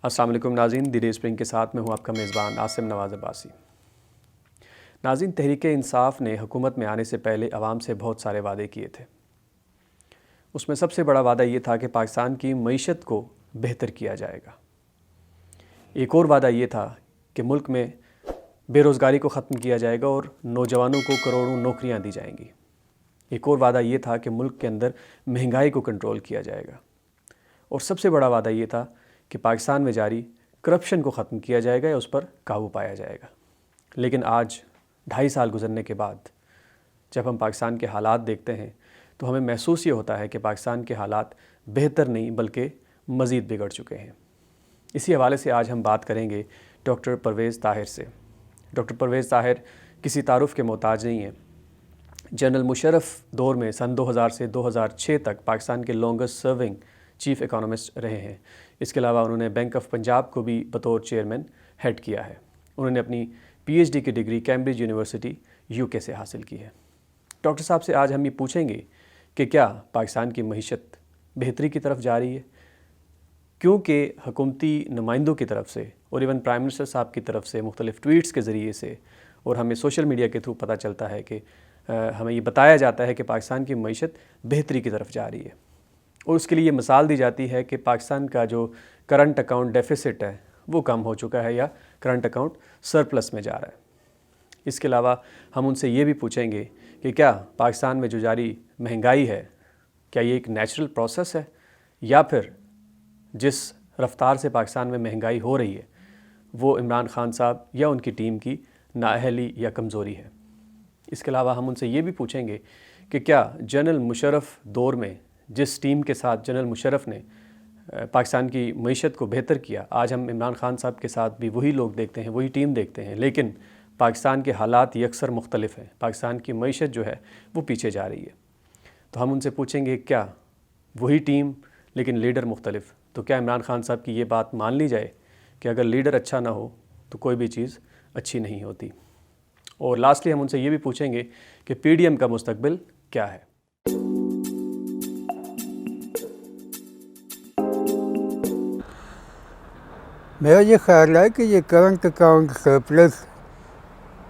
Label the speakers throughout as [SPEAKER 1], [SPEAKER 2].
[SPEAKER 1] السلام علیکم ناظرین، دی ڈے اسپرنگ کے ساتھ میں ہوں آپ کا میزبان عاصم نواز عباسی۔ ناظرین، تحریک انصاف نے حکومت میں آنے سے پہلے عوام سے بہت سارے وعدے کیے تھے۔ اس میں سب سے بڑا وعدہ یہ تھا کہ پاکستان کی معیشت کو بہتر کیا جائے گا۔ ایک اور وعدہ یہ تھا کہ ملک میں بے روزگاری کو ختم کیا جائے گا اور نوجوانوں کو کروڑوں نوکریاں دی جائیں گی۔ ایک اور وعدہ یہ تھا کہ ملک کے اندر مہنگائی کو کنٹرول کیا جائے گا۔ اور سب سے بڑا وعدہ یہ تھا کہ پاکستان میں جاری کرپشن کو ختم کیا جائے گا یا اس پر قابو پایا جائے گا۔ لیکن آج 2.5 سال گزرنے کے بعد جب ہم پاکستان کے حالات دیکھتے ہیں تو ہمیں محسوس یہ ہوتا ہے کہ پاکستان کے حالات بہتر نہیں بلکہ مزید بگڑ چکے ہیں۔ اسی حوالے سے آج ہم بات کریں گے ڈاکٹر پرویز طاہر سے۔ ڈاکٹر پرویز طاہر کسی تعارف کے محتاج نہیں ہیں۔ جنرل مشرف دور میں سن 2000 سے 2006 تک پاکستان کے لانگسٹ سرونگ چیف اکانومسٹ رہے ہیں۔ اس کے علاوہ انہوں نے بینک آف پنجاب کو بھی بطور چیئرمین ہیڈ کیا ہے۔ انہوں نے اپنی پی ایچ ڈی کی ڈگری کیمبرج یونیورسٹی UK سے حاصل کی ہے۔ ڈاکٹر صاحب سے آج ہم یہ پوچھیں گے کہ کیا پاکستان کی معیشت بہتری کی طرف جا رہی ہے؟ کیونکہ حکومتی نمائندوں کی طرف سے اور ایون پرائم منسٹر صاحب کی طرف سے مختلف ٹویٹس کے ذریعے سے اور ہمیں سوشل میڈیا کے تھرو پتہ چلتا ہے کہ ہمیں یہ بتایا جاتا ہے کہ پاکستان کی معیشت بہتری کی طرف جا رہی ہے، اور اس کے لیے یہ مثال دی جاتی ہے کہ پاکستان کا جو کرنٹ اکاؤنٹ ڈیفیسٹ ہے وہ کم ہو چکا ہے یا کرنٹ اکاؤنٹ سرپلس میں جا رہا ہے۔ اس کے علاوہ ہم ان سے یہ بھی پوچھیں گے کہ کیا پاکستان میں جو جاری مہنگائی ہے کیا یہ ایک نیچرل پروسیس ہے یا پھر جس رفتار سے پاکستان میں مہنگائی ہو رہی ہے وہ عمران خان صاحب یا ان کی ٹیم کی نااہلی یا کمزوری ہے۔ اس کے علاوہ ہم ان سے یہ بھی پوچھیں گے کہ کیا جنرل مشرف دور میں جس ٹیم کے ساتھ جنرل مشرف نے پاکستان کی معیشت کو بہتر کیا، آج ہم عمران خان صاحب کے ساتھ بھی وہی لوگ دیکھتے ہیں، وہی ٹیم دیکھتے ہیں، لیکن پاکستان کے حالات یکسر مختلف ہیں۔ پاکستان کی معیشت جو ہے وہ پیچھے جا رہی ہے۔ تو ہم ان سے پوچھیں گے کیا وہی ٹیم لیکن لیڈر مختلف، تو کیا عمران خان صاحب کی یہ بات مان لی جائے کہ اگر لیڈر اچھا نہ ہو تو کوئی بھی چیز اچھی نہیں ہوتی؟ اور لاسٹلی ہم ان سے یہ بھی پوچھیں گے کہ PDM کا مستقبل کیا ہے؟
[SPEAKER 2] میرا یہ خیال ہے کہ یہ کرنٹ اکاؤنٹ سرپلس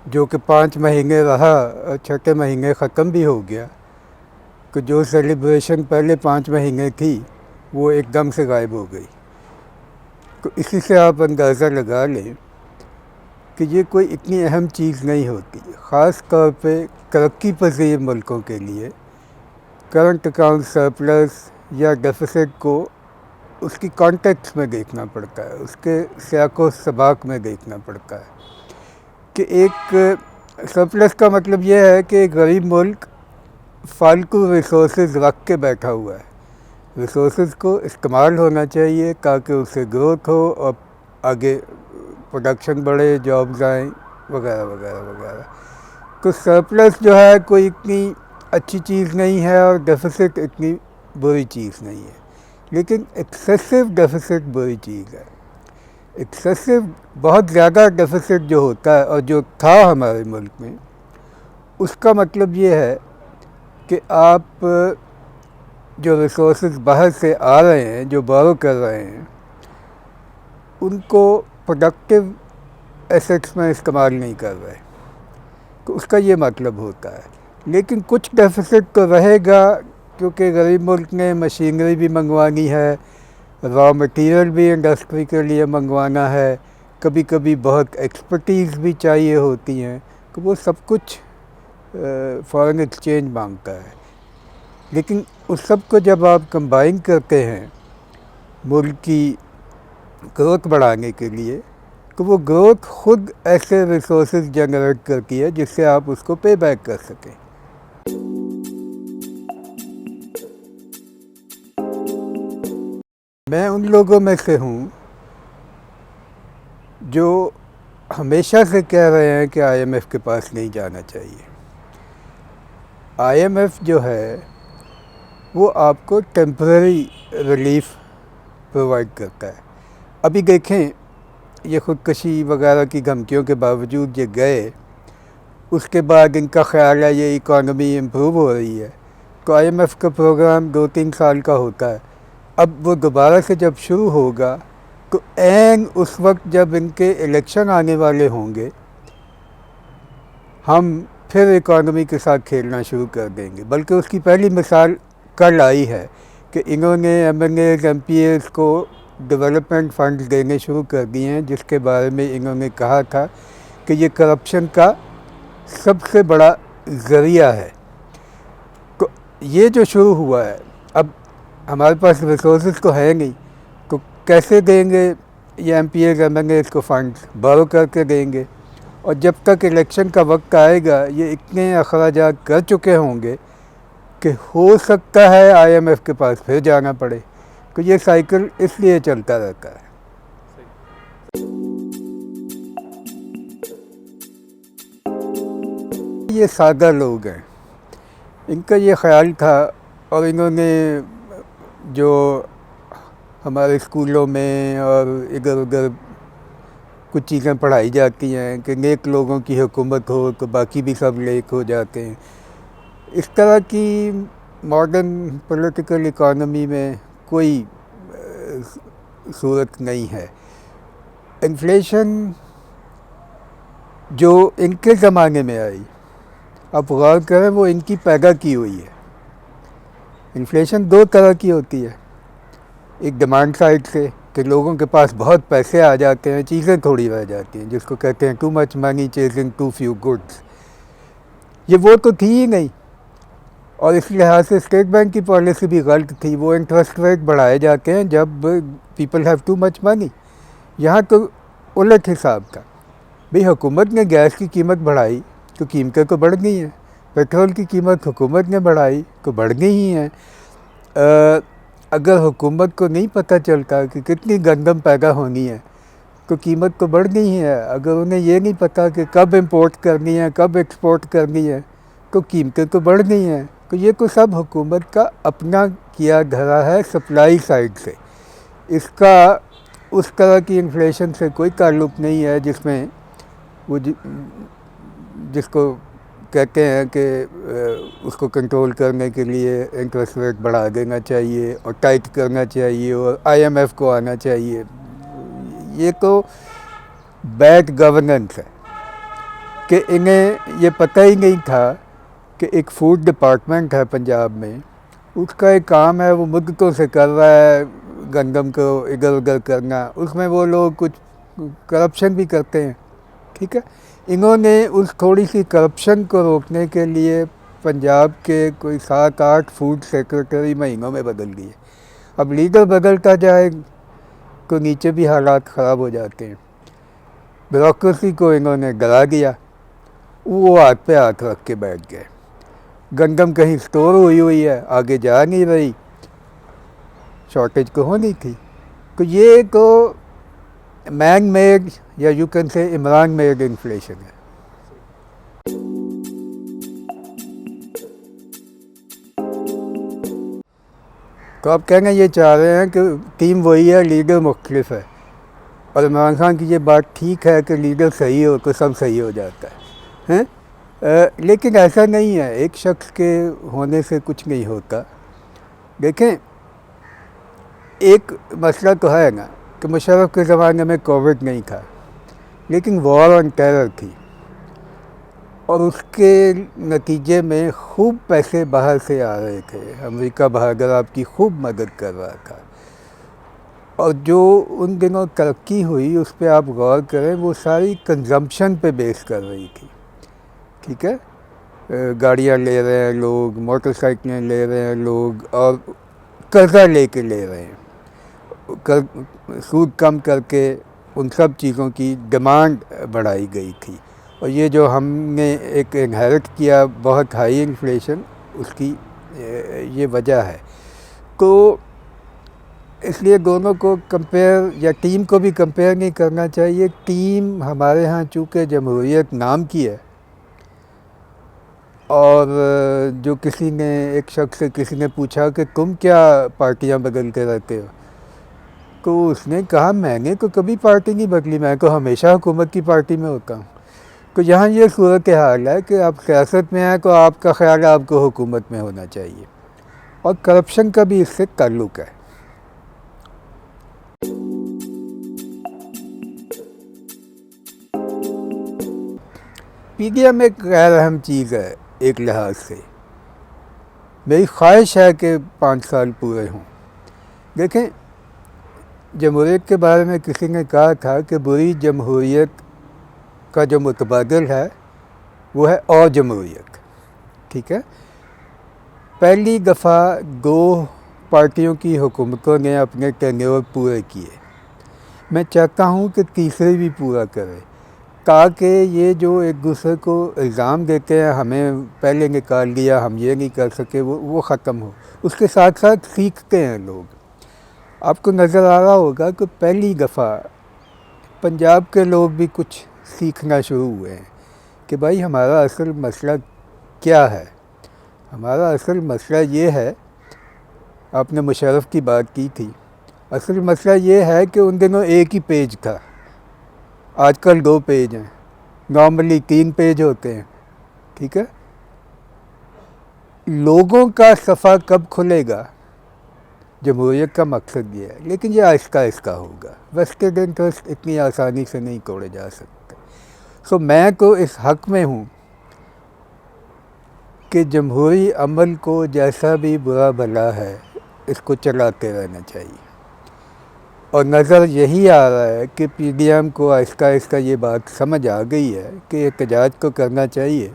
[SPEAKER 2] جو کہ 5 مہینے رہا اور 6 مہینے ختم بھی ہو گیا، کہ جو سیلیبریشن پہلے 5 مہینے تھی وہ ایک دم سے غائب ہو گئی۔ تو اسی سے آپ اندازہ لگا لیں کہ یہ کوئی اتنی اہم چیز نہیں ہوتی، خاص طور پہ ترقی پذیر ملکوں کے لیے کرنٹ اکاؤنٹ سرپلس یا ڈیفیسٹ کو اس کی کانٹیکس میں دیکھنا پڑتا ہے، اس کے سیاق و سباق میں دیکھنا پڑتا ہے کہ ایک سرپلس کا مطلب یہ ہے کہ ایک غریب ملک فالتو ریسورسز رکھ کے بیٹھا ہوا ہے۔ ریسورسز کو استعمال ہونا چاہیے تاکہ اس سے گروتھ ہو اور آگے پروڈکشن بڑھے، جابز آئیں وغیرہ وغیرہ وغیرہ۔ تو سرپلس جو ہے کوئی اتنی اچھی چیز نہیں ہے اور ڈیفیسٹ اتنی بری چیز نہیں ہے، لیکن ایکسیسو ڈیفیسٹ بری چیز ہے۔ ایکسیسو بہت زیادہ ڈیفیسٹ جو ہوتا ہے اور جو تھا ہمارے ملک میں، اس کا مطلب یہ ہے کہ آپ جو ریسورسز باہر سے آ رہے ہیں، جو بورو کر رہے ہیں، ان کو پروڈکٹیو ایسیٹس میں استعمال نہیں کر رہے، تو اس کا یہ مطلب ہوتا ہے۔ لیکن کچھ ڈیفیسٹ تو رہے گا کیونکہ غریب ملک نے مشینری بھی منگوانی ہے، را مٹیریل بھی انڈسٹری کے لیے منگوانا ہے، کبھی کبھی بہت ایکسپرٹیز بھی چاہیے ہوتی ہیں، تو وہ سب کچھ فارن ایکسچینج مانگتا ہے۔ لیکن اس سب کو جب آپ کمبائن کرتے ہیں ملک کی گروتھ بڑھانے کے لیے، تو وہ گروتھ خود ایسے ریسورسز جنریٹ کرتی ہے جس سے آپ اس کو پے بیک کر سکیں۔ میں ان لوگوں میں سے ہوں جو ہمیشہ سے کہہ رہے ہیں کہ IMF کے پاس نہیں جانا چاہیے۔ IMF جو ہے وہ آپ کو ٹیمپرری ریلیف پرووائڈ کرتا ہے۔ ابھی دیکھیں، یہ خودکشی وغیرہ کی دھمکیوں کے باوجود یہ گئے، اس کے بعد ان کا خیال ہے یہ اکانومی امپروو ہو رہی ہے، تو IMF کا پروگرام 2-3 سال کا ہوتا ہے۔ اب وہ دوبارہ سے جب شروع ہوگا تو عین اس وقت جب ان کے الیکشن آنے والے ہوں گے ہم پھر اکانومی کے ساتھ کھیلنا شروع کر دیں گے. بلکہ اس کی پہلی مثال کل آئی ہے کہ انہوں نے M L As M P As کو ڈیولپمنٹ فنڈز دینے شروع کر دیے ہیں، جس کے بارے میں انہوں نے کہا تھا کہ یہ کرپشن کا سب سے بڑا ذریعہ ہے. تو یہ جو شروع ہوا ہے، اب ہمارے پاس ریسورسز تو ہے نہیں، تو کیسے دیں گے یہ M P As M L As کو فنڈز؟ بارو کر کے دیں گے. اور جب تک الیکشن کا وقت آئے گا یہ اتنے اخراجات کر چکے ہوں گے کہ ہو سکتا ہے آئی ایم ایف کے پاس پھر جانا پڑے. تو یہ سائیکل اس لیے چلتا رہتا ہے. یہ سادہ لوگ ہیں، ان کا یہ خیال تھا، اور انہوں نے جو ہمارے اسکولوں میں اور ادھر ادھر کچھ چیزیں پڑھائی جاتی ہیں کہ نیک لوگوں کی حکومت ہو تو باقی بھی سب نیک ہو جاتے ہیں، اس طرح کی ماڈرن پولیٹیکل اکانومی میں کوئی صورت نہیں ہے. انفلیشن جو ان کے زمانے میں آئی، آپ غور کریں وہ ان کی پیدا کی ہوئی ہے. انفلیشن دو طرح کی ہوتی ہے، ایک ڈیمانڈ سائڈ سے کہ لوگوں کے پاس بہت پیسے آ جاتے ہیں، چیزیں تھوڑی رہ جاتی ہیں، جس کو کہتے ہیں too much money chasing too few goods. یہ وہ تو تھی ہی نہیں، اور اس لحاظ سے اسٹیٹ بینک کی پالیسی بھی غلط تھی. وہ انٹرسٹ ریٹ بڑھائے جاتے ہیں جب پیپل ہیو ٹو مچ منی. یہاں تو الٹ حساب کا، بھئی حکومت نے گیس کی قیمت بڑھائی تو قیمتیں تو بڑھ گئی ہیں، پیٹرول کی قیمت حکومت نے بڑھائی تو بڑھ گئی ہی ہیں. اگر حکومت کو نہیں پتہ چلتا کہ کتنی گندم پیدا ہونی ہے تو قیمت تو بڑھ گئی ہے. اگر انہیں یہ نہیں پتہ کہ کب امپورٹ کرنی ہے کب ایکسپورٹ کرنی ہے تو قیمتیں تو بڑھ گئی ہیں. تو یہ تو سب حکومت کا اپنا کیا دھرا ہے سپلائی سائڈ سے. اس کا اس طرح کی انفلیشن سے کوئی تعلق نہیں ہے جس میں وہ جس کو کہتے ہیں کہ اس کو کنٹرول کرنے کے لیے انٹرسٹ ریٹ بڑھا دینا چاہیے اور ٹائٹ کرنا چاہیے اور آئی ایم ایف کو آنا چاہیے. یہ تو بیڈ گورننس ہے کہ انہیں یہ پتہ ہی نہیں تھا کہ ایک فوڈ ڈپارٹمنٹ ہے پنجاب میں، اس کا ایک کام ہے وہ مدتوں سے کر رہا ہے گندم کو ادھر ادھر کرنا، اس میں وہ لوگ کچھ کرپشن بھی کرتے ہیں. ٹھیک ہے، انہوں نے اس تھوڑی سی کرپشن کو روکنے کے لیے پنجاب کے کوئی 7-8 فوڈ سیکرٹری مہینوں میں بدل دیے. اب لیڈر بدلتا جائے تو نیچے بھی حالات خراب ہو جاتے ہیں. بیوروکریسی کو انہوں نے ڈرا دیا، وہ ہاتھ پہ ہاتھ رکھ کے بیٹھ گئے. گندم کہیں اسٹور ہوئی ہے، آگے جا نہیں رہی، شارٹیج کو ہونی تھی. تو یہ تو مین میڈ یا you can say Imran made inflation ہے. تو آپ کہنا یہ چاہ رہے ہیں کہ ٹیم وہی ہے لیڈر مختلف ہے، اور عمران خان کی یہ بات ٹھیک ہے کہ لیڈر صحیح ہو تو سب صحیح ہو جاتا ہے. لیکن ایسا نہیں ہے، ایک شخص کے ہونے سے کچھ نہیں ہوتا. دیکھیں ایک مسئلہ تو ہے نا کہ مشرف کے زمانے میں کووڈ نہیں تھا لیکن وار آن ٹیرر تھی، اور اس کے نتیجے میں خوب پیسے باہر سے آ رہے تھے. امریکہ بہادر آپ کی خوب مدد کر رہا تھا، اور جو ان دنوں ترقی ہوئی اس پہ آپ غور کریں وہ ساری کنزمپشن پہ بیس کر رہی تھی. ٹھیک ہے، گاڑیاں لے رہے ہیں لوگ، موٹر سائیکلیں لے رہے ہیں لوگ، اور قرضہ لے کے لے رہے ہیں. سود کم کر کے ان سب چیزوں کی ڈیمانڈ بڑھائی گئی تھی. اور یہ جو ہم نے ایک انہیرٹ کیا بہت ہائی انفلیشن، اس کی یہ وجہ ہے. تو اس لیے دونوں کو کمپیئر یا ٹیم کو بھی کمپیئر نہیں کرنا چاہیے. ٹیم ہمارے ہاں چونکہ جمہوریت نام کی ہے، اور جو کسی نے ایک شخص سے کسی نے پوچھا کہ تم کیا پارٹیاں بدلتے رہتے ہو، تو اس نے کہا میں نے تو کبھی پارٹی نہیں بدلی، میں تو ہمیشہ حکومت کی پارٹی میں ہوتا ہوں. تو یہاں یہ صورت حال ہے کہ آپ سیاست میں ہیں تو آپ کا خیال ہے آپ کو حکومت میں ہونا چاہیے، اور کرپشن کا بھی اس سے تعلق ہے. پی ڈی ایم ایک غیر اہم چیز ہے ایک لحاظ سے. میری خواہش ہے کہ 5 سال پورے ہوں. دیکھیں جمہوریت کے بارے میں کسی نے کہا تھا کہ بری جمہوریت کا جو متبادل ہے وہ ہے اور جمہوریت. ٹھیک ہے. پہلی دفعہ 2 پارٹیوں کی حکومتوں نے اپنے ٹینیور پورے کیے. میں چاہتا ہوں کہ تیسری بھی پورا کرے تاکہ یہ جو ایک دوسرے کو الزام دیتے ہیں ہمیں پہلے نکال دیا ہم یہ نہیں کر سکے وہ ختم ہو. اس کے ساتھ ساتھ سیکھتے ہیں لوگ. آپ کو نظر آ رہا ہوگا کہ پہلی دفعہ پنجاب کے لوگ بھی کچھ سیکھنا شروع ہوئے ہیں کہ بھائی ہمارا اصل مسئلہ کیا ہے. ہمارا اصل مسئلہ یہ ہے، آپ نے مشرف کی بات کی تھی، اصل مسئلہ یہ ہے کہ ان دنوں ایک ہی پیج تھا، آج کل 2 پیج ہیں، نارملی 3 پیج ہوتے ہیں. ٹھیک ہے. لوگوں کا صفحہ کب کھلے گا؟ جمہوریت کا مقصد یہ ہے، لیکن یہ آہستہ آہستہ ہوگا. ویسٹڈ انٹرسٹ اتنی آسانی سے نہیں توڑے جا سکتے. سو میں تو اس حق میں ہوں کہ جمہوری عمل کو جیسا بھی برا بھلا ہے اس کو چلاتے رہنا چاہیے. اور نظر یہی آ رہا ہے کہ پی ڈی ایم کو آہستہ آہستہ یہ بات سمجھ آ گئی ہے کہ احتجاج کو کرنا چاہیے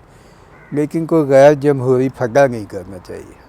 [SPEAKER 2] لیکن کوئی غیر جمہوری پھٹا نہیں کرنا چاہیے.